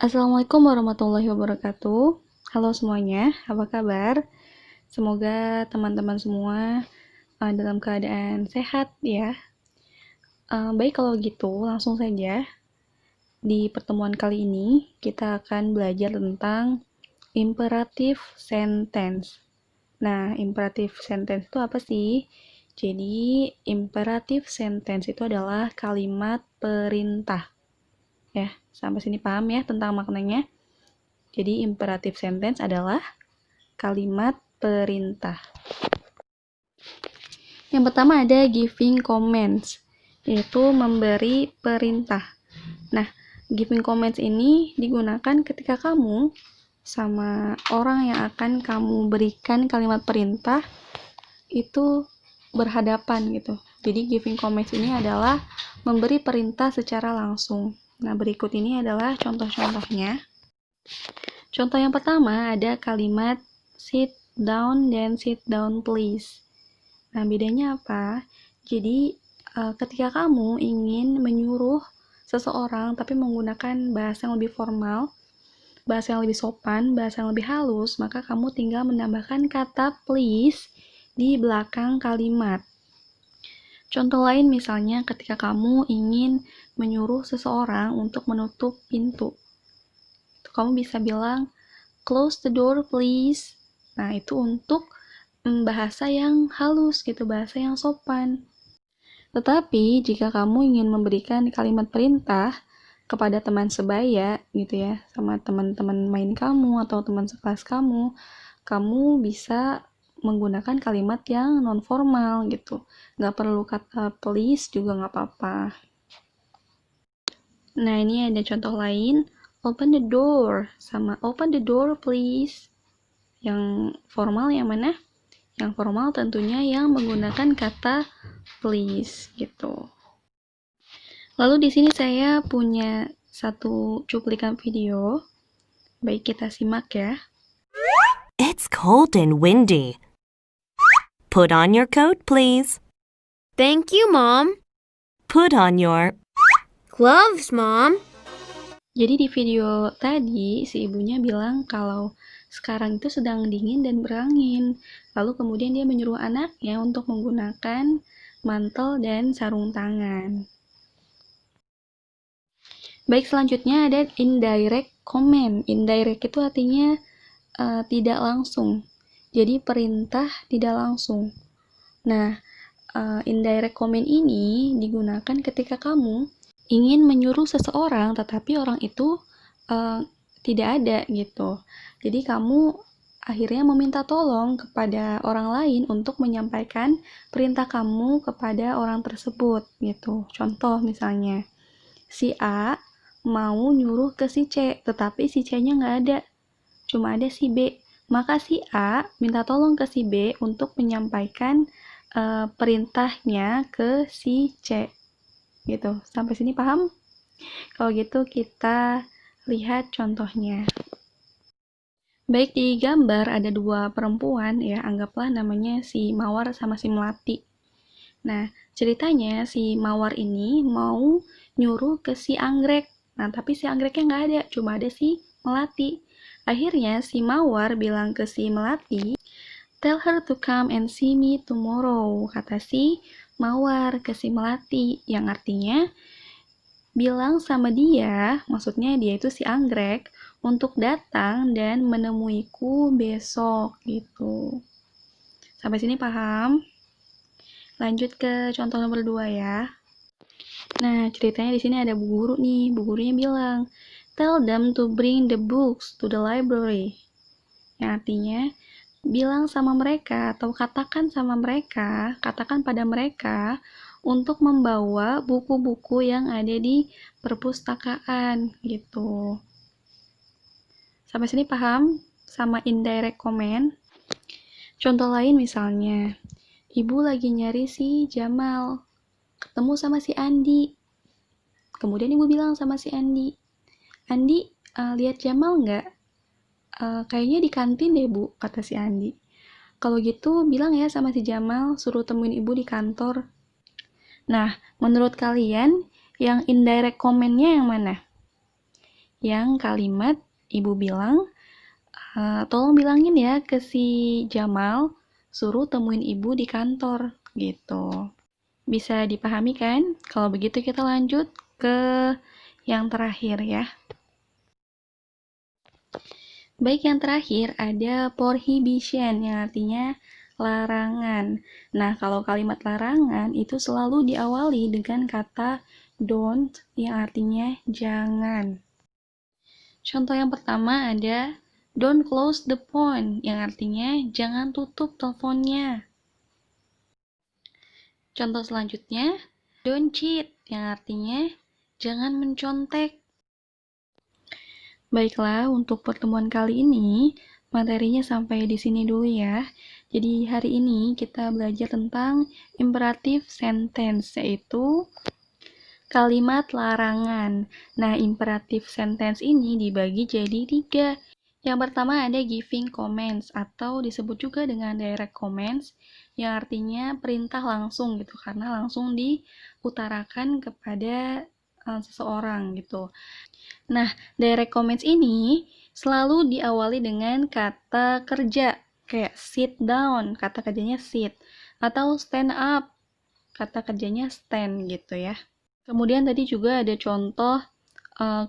Assalamualaikum warahmatullahi wabarakatuh. Halo semuanya, apa kabar? Semoga teman-teman semua dalam keadaan sehat ya. Baik kalau gitu, langsung saja. Di pertemuan kali ini, kita akan belajar tentang imperative sentence. Nah, imperative sentence itu apa sih? Jadi, imperative sentence itu adalah kalimat perintah. Ya, sampai sini paham ya tentang maknanya? Jadi, imperative sentence adalah kalimat perintah. Yang pertama ada giving commands, yaitu memberi perintah. Nah, giving commands ini digunakan ketika kamu sama orang yang akan kamu berikan kalimat perintah itu berhadapan gitu. Jadi giving commands ini adalah memberi perintah secara langsung. Nah, berikut ini adalah contoh-contohnya. Contoh yang pertama ada kalimat sit down dan sit down please. Nah, bedanya apa? Jadi, ketika kamu ingin menyuruh seseorang tapi menggunakan bahasa yang lebih formal, bahasa yang lebih sopan, bahasa yang lebih halus, maka kamu tinggal menambahkan kata please di belakang kalimat. Contoh lain misalnya ketika kamu ingin menyuruh seseorang untuk menutup pintu. Kamu bisa bilang, close the door please. Nah, itu untuk bahasa yang halus gitu, bahasa yang sopan. Tetapi, jika kamu ingin memberikan kalimat perintah kepada teman sebaya gitu ya, sama teman-teman main kamu atau teman sekelas kamu bisa menggunakan kalimat yang non-formal gitu. Nggak perlu kata please juga nggak apa-apa. Nah, ini ada contoh lain. Open the door, sama open the door please. Yang formal yang mana? Yang formal tentunya yang menggunakan kata please gitu. Lalu di sini saya punya satu cuplikan video. Baik, kita simak ya. It's cold and windy. Put on your coat, please. Thank you, Mom. Put on your Gloves, Mom. Jadi di video tadi si ibunya bilang kalau sekarang itu sedang dingin dan berangin. Lalu kemudian dia menyuruh anaknya untuk menggunakan mantel dan sarung tangan. Baik, selanjutnya ada indirect command. Indirect itu artinya tidak langsung. Jadi perintah tidak langsung. Nah, indirect command ini digunakan ketika kamu ingin menyuruh seseorang tetapi orang itu tidak ada gitu. Jadi kamu akhirnya meminta tolong kepada orang lain untuk menyampaikan perintah kamu kepada orang tersebut gitu. Contoh misalnya, si A mau nyuruh ke si C, tetapi si C-nya nggak ada, cuma ada si B. Maka si A minta tolong ke si B untuk menyampaikan perintahnya ke si C. Gitu. Sampai sini paham? Kalau gitu kita lihat contohnya. Baik, di gambar ada dua perempuan ya, anggaplah namanya si Mawar sama si Melati. Nah, ceritanya si Mawar ini mau nyuruh ke si Anggrek. Nah, tapi si Anggreknya nggak ada, cuma ada si Melati. Akhirnya si Mawar bilang ke si Melati, tell her to come and see me tomorrow, kata si Mawar ke si Melati, yang artinya bilang sama dia, maksudnya dia itu si Anggrek, untuk datang dan menemuiku besok gitu. Sampai sini paham? Lanjut ke contoh nomor 2 ya. Nah, ceritanya di sini ada bu guru nih. Bu gurunya bilang, tell them to bring the books to the library. Yang artinya, bilang sama mereka atau katakan pada mereka untuk membawa buku-buku yang ada di perpustakaan gitu. Sampai sini paham sama indirect command? Contoh lain misalnya, ibu lagi nyari si Jamal, ketemu sama si Andi. Kemudian ibu bilang sama si Andi, Andi, lihat Jamal nggak? Kayaknya di kantin deh bu, kata si Andi. Kalau gitu bilang ya sama si Jamal, suruh temuin ibu di kantor. Nah, menurut kalian yang indirect command-nya yang mana? yang kalimat ibu bilang, tolong bilangin ya ke si Jamal, suruh temuin ibu di kantor, gitu. Bisa dipahami kan? Kalau begitu kita lanjut ke yang terakhir ya. Baik, yang terakhir ada prohibition yang artinya larangan. Nah, kalau kalimat larangan itu selalu diawali dengan kata don't yang artinya jangan. Contoh yang pertama ada don't close the phone yang artinya jangan tutup teleponnya. Contoh selanjutnya, don't cheat yang artinya jangan mencontek. Baiklah, untuk pertemuan kali ini materinya sampai di sini dulu ya. Jadi hari ini kita belajar tentang imperative sentence, yaitu kalimat larangan. Nah, imperative sentence ini dibagi jadi 3. Yang pertama ada giving comments atau disebut juga dengan direct comments yang artinya perintah langsung gitu, karena langsung diutarakan kepada seseorang gitu. Nah, direct comments ini selalu diawali dengan kata kerja, kayak sit down, kata kerjanya sit, atau stand up, kata kerjanya stand gitu ya. Kemudian tadi juga ada contoh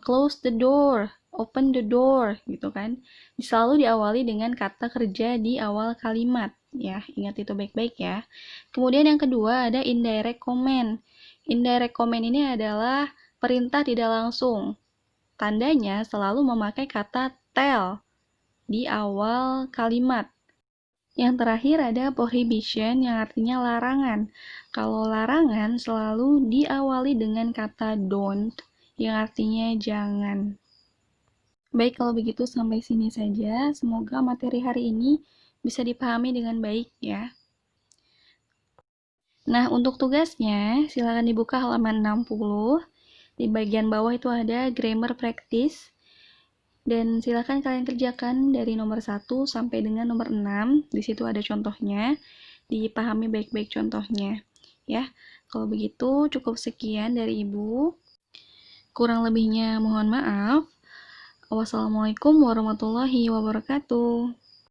close the door, open the door gitu kan. Selalu diawali dengan kata kerja di awal kalimat ya. Ingat itu baik-baik ya. Kemudian yang kedua ada indirect comment. Indirect comment ini adalah perintah tidak langsung. Tandanya selalu memakai kata tell di awal kalimat. Yang terakhir ada prohibition yang artinya larangan. Kalau larangan selalu diawali dengan kata don't yang artinya jangan. Baik, kalau begitu sampai sini saja. Semoga materi hari ini bisa dipahami dengan baik ya. Nah, untuk tugasnya silakan dibuka halaman 60. Di bagian bawah itu ada grammar practice. Dan silakan kalian kerjakan dari nomor 1 sampai dengan nomor 6. Di situ ada contohnya. Dipahami baik-baik contohnya. Ya, kalau begitu cukup sekian dari Ibu. Kurang lebihnya mohon maaf. Wassalamualaikum warahmatullahi wabarakatuh.